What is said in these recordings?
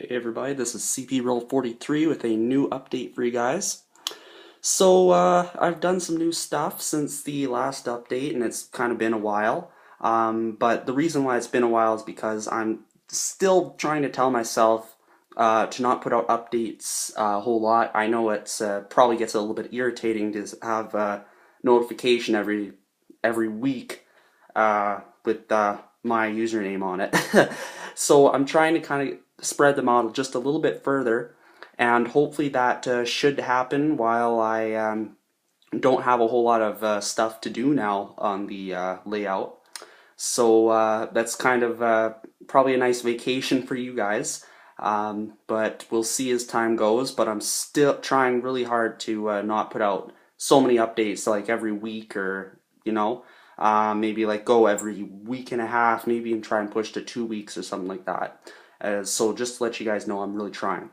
Hey everybody, this is CP43 with a new update for you guys. So I've done some new stuff since the last update and it's kind of been a while. But the reason why it's been a while is because I'm still trying to tell myself to not put out updates a whole lot. I know it's probably gets a little bit irritating to have notification every week with my username on it. So I'm trying to kind of spread them out just a little bit further, and hopefully that should happen while I don't have a whole lot of stuff to do now on the layout. So that's kind of probably a nice vacation for you guys. But we'll see as time goes, but I'm still trying really hard to not put out so many updates like every week, or maybe like go every week and a half, maybe even try and push to 2 weeks or something like that. So just to let you guys know, I'm really trying.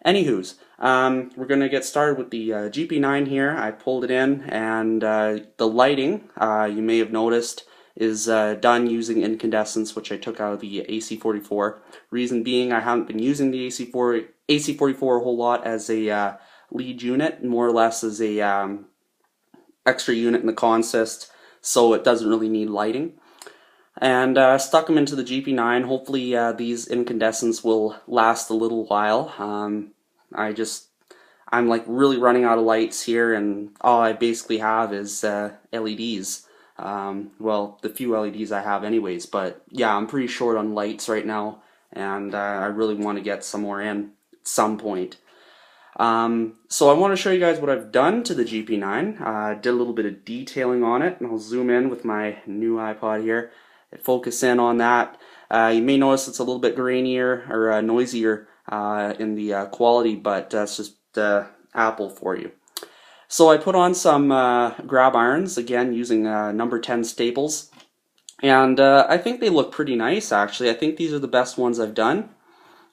Anywho's, we're going to get started with the GP9 here. I pulled it in, and the lighting, you may have noticed, is done using incandescents, which I took out of the AC44. Reason being, I haven't been using the AC44 a whole lot as a lead unit, more or less as a extra unit in the consist, so it doesn't really need lighting. And stuck them into the GP9. Hopefully these incandescents will last a little while. I'm like really running out of lights here, and all I basically have is LEDs. Well, the few LEDs I have anyways, but yeah, I'm pretty short on lights right now, and I really want to get some more in at some point. So I want to show you guys what I've done to the GP9. Did a little bit of detailing on it, and I'll zoom in with my new iPod here. Focus in on that. You may notice it's a little bit grainier or noisier in the quality, but that's just Apple for you. So I put on some grab irons, again using number 10 staples, and I think they look pretty nice actually. I think these are the best ones I've done.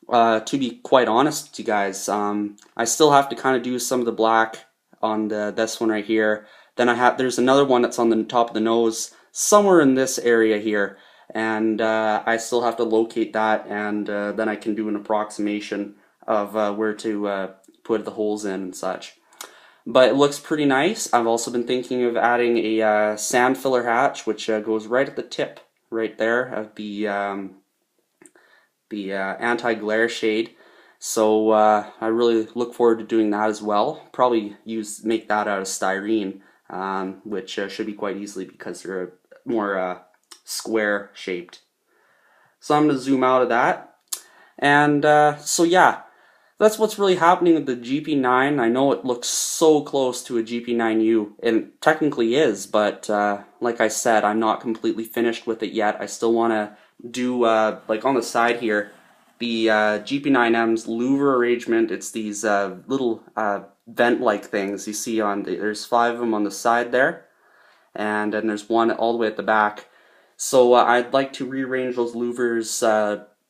To be quite honest with you guys, I still have to kind of do some of the black on this one right here. Then there's another one that's on the top of the nose, somewhere in this area here, and I still have to locate that, and then I can do an approximation of where to put the holes in and such. But it looks pretty nice. I've also been thinking of adding a sand filler hatch, which goes right at the tip, right there, of the anti-glare shade. So I really look forward to doing that as well. Probably make that out of styrene, which should be quite easily because they're more square shaped. So I'm going to zoom out of that. And so yeah, that's what's really happening with the GP9. I know it looks so close to a GP9u, and it technically is, but like I said, I'm not completely finished with it yet. I still want to do, like on the side here, the GP9M's louver arrangement. It's these little vent-like things you see there's 5 of them on the side there, and then there's one all the way at the back. So I'd like to rearrange those louvers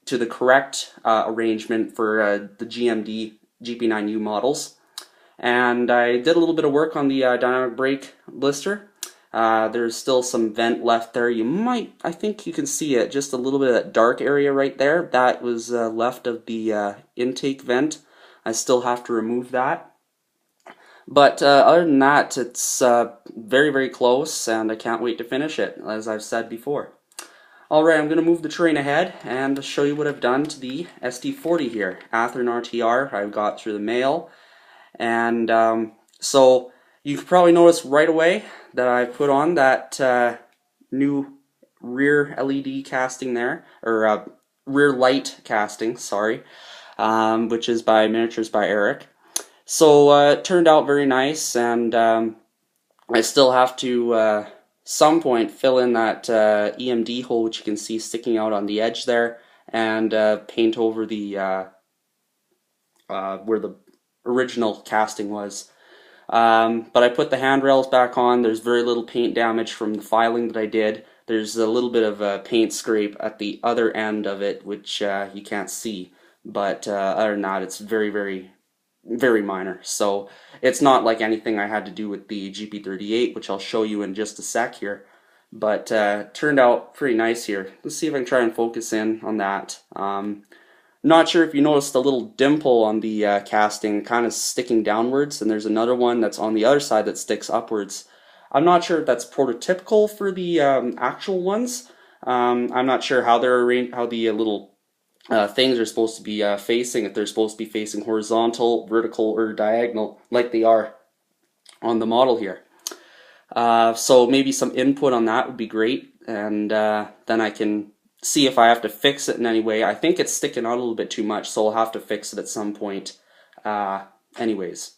to the correct arrangement for the GP9u models. And I did a little bit of work on the dynamic brake blister. There's still some vent left there. I think you can see it, just a little bit of that dark area right there. That was left of the intake vent. I still have to remove that. But other than that, it's very, very close, and I can't wait to finish it, as I've said before. Alright, I'm going to move the train ahead and show you what I've done to the SD40 here. Athearn RTR I got through the mail. And so you could probably notice right away that I put on that new rear LED casting there, or rear light casting, sorry, which is by Miniatures by Eric. So it turned out very nice, and I still have to some point fill in that EMD hole, which you can see sticking out on the edge there, and paint over the where the original casting was. But I put the handrails back on. There's very little paint damage from the filing that I did. There's a little bit of a paint scrape at the other end of it, which you can't see, but other than that, it's very, very, very minor. So it's not like anything I had to do with the GP38, which I'll show you in just a sec here, but turned out pretty nice here. Let's see if I can try and focus in on that. Not sure if you noticed a little dimple on the casting kind of sticking downwards, and there's another one that's on the other side that sticks upwards. I'm not sure if that's prototypical for the actual ones. I'm not sure how they're arranged, how the little things are supposed to be facing, if they're supposed to be facing horizontal, vertical, or diagonal, like they are on the model here. So maybe some input on that would be great, and then I can see if I have to fix it in any way. I think it's sticking out a little bit too much, so I'll have to fix it at some point anyways.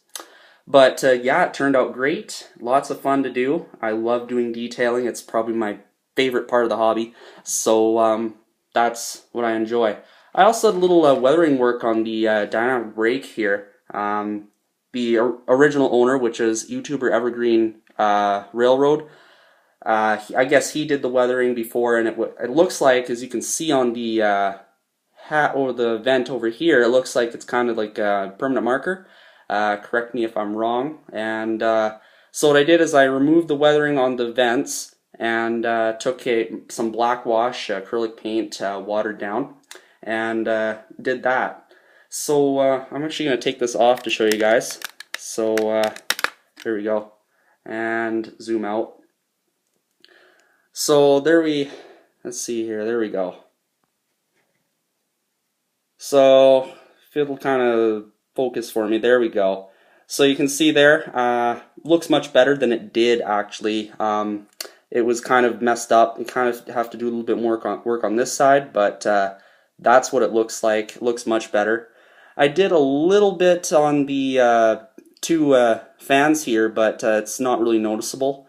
But yeah, it turned out great. Lots of fun to do. I love doing detailing. It's probably my favorite part of the hobby. So that's what I enjoy. I also did a little weathering work on the dynamic brake here. The original owner, which is YouTuber Evergreen Railroad, I guess he did the weathering before, and it looks like, as you can see on the hat or the vent over here, it looks like it's kind of like a permanent marker. Correct me if I'm wrong. And so what I did is I removed the weathering on the vents and took some black wash acrylic paint, watered down, and did that. So I'm actually going to take this off to show you guys. So here we go, and zoom out. So let's see here, there we go. So if it'll kind of focus for me, there we go. So you can see there, looks much better than it did actually. It was kind of messed up. You kind of have to do a little bit more work on this side, but that's what it looks like. It looks much better. I did a little bit on the two fans here, but it's not really noticeable.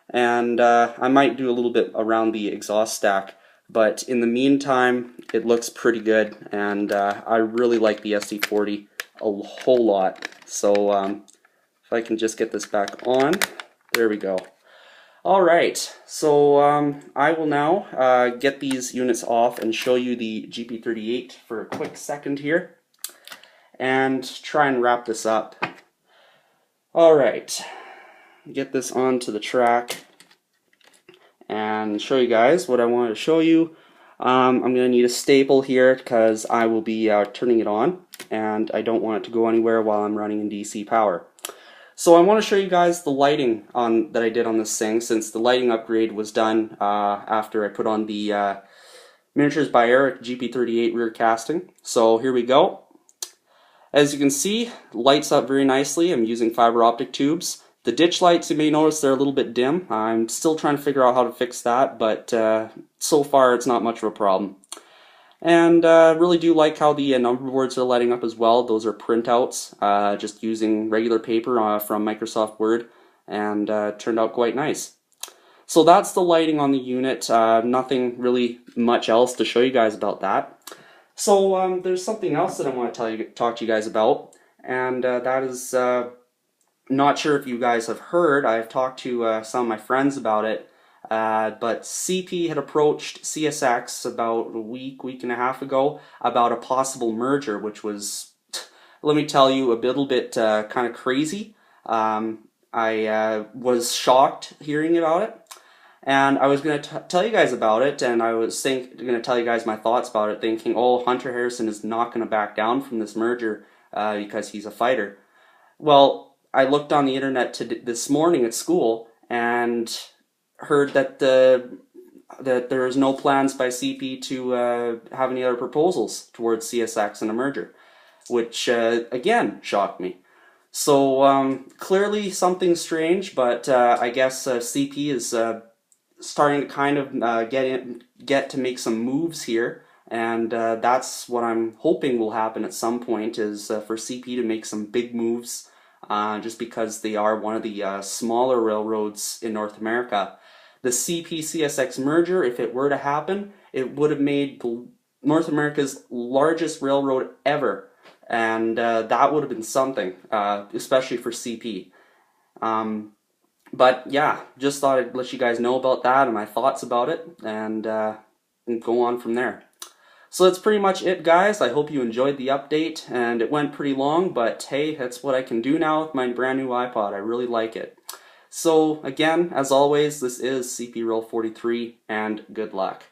And I might do a little bit around the exhaust stack, but in the meantime it looks pretty good, and I really like the SD40 a whole lot. So if I can just get this back on, there we go. Alright, so I will now get these units off and show you the GP38 for a quick second here and try and wrap this up. Alright, get this onto the track and show you guys what I wanted to show you. I'm going to need a staple here because I will be turning it on, and I don't want it to go anywhere while I'm running in DC power. So I want to show you guys the lighting that I did on this thing, since the lighting upgrade was done after I put on the Miniatures by Eric GP38 rear casting. So here we go. As you can see, lights up very nicely. I'm using fiber optic tubes. The ditch lights, you may notice they're a little bit dim. I'm still trying to figure out how to fix that, but so far it's not much of a problem. And really do like how the number boards are lighting up as well. Those are printouts, just using regular paper from Microsoft Word, and turned out quite nice. So that's the lighting on the unit. Nothing really much else to show you guys about that. So there's something else that I want to talk to you guys about, and that is, not sure if you guys have heard. I've talked to some of my friends about it, but CP had approached CSX about a week and a half ago about a possible merger, which was, let me tell you, a little bit kind of crazy. I was shocked hearing about it. And I was going to tell you guys about it, and I was going to tell you guys my thoughts about it, thinking, oh, Hunter Harrison is not going to back down from this merger because he's a fighter. Well, I looked on the internet this morning at school and heard that that there is no plans by CP to have any other proposals towards CSX in a merger, which again shocked me. So clearly something strange, but I guess CP is starting to kind of get to make some moves here, and that's what I'm hoping will happen at some point, is for CP to make some big moves, just because they are one of the smaller railroads in North America. The CP CSX merger, if it were to happen, it would have made North America's largest railroad ever, and that would have been something, especially for CP. But yeah, just thought I'd let you guys know about that and my thoughts about it, and go on from there. So that's pretty much it, guys. I hope you enjoyed the update, and it went pretty long, but hey, that's what I can do now with my brand new iPod. I really like it. So again, as always, this is CP Rail 43, and good luck.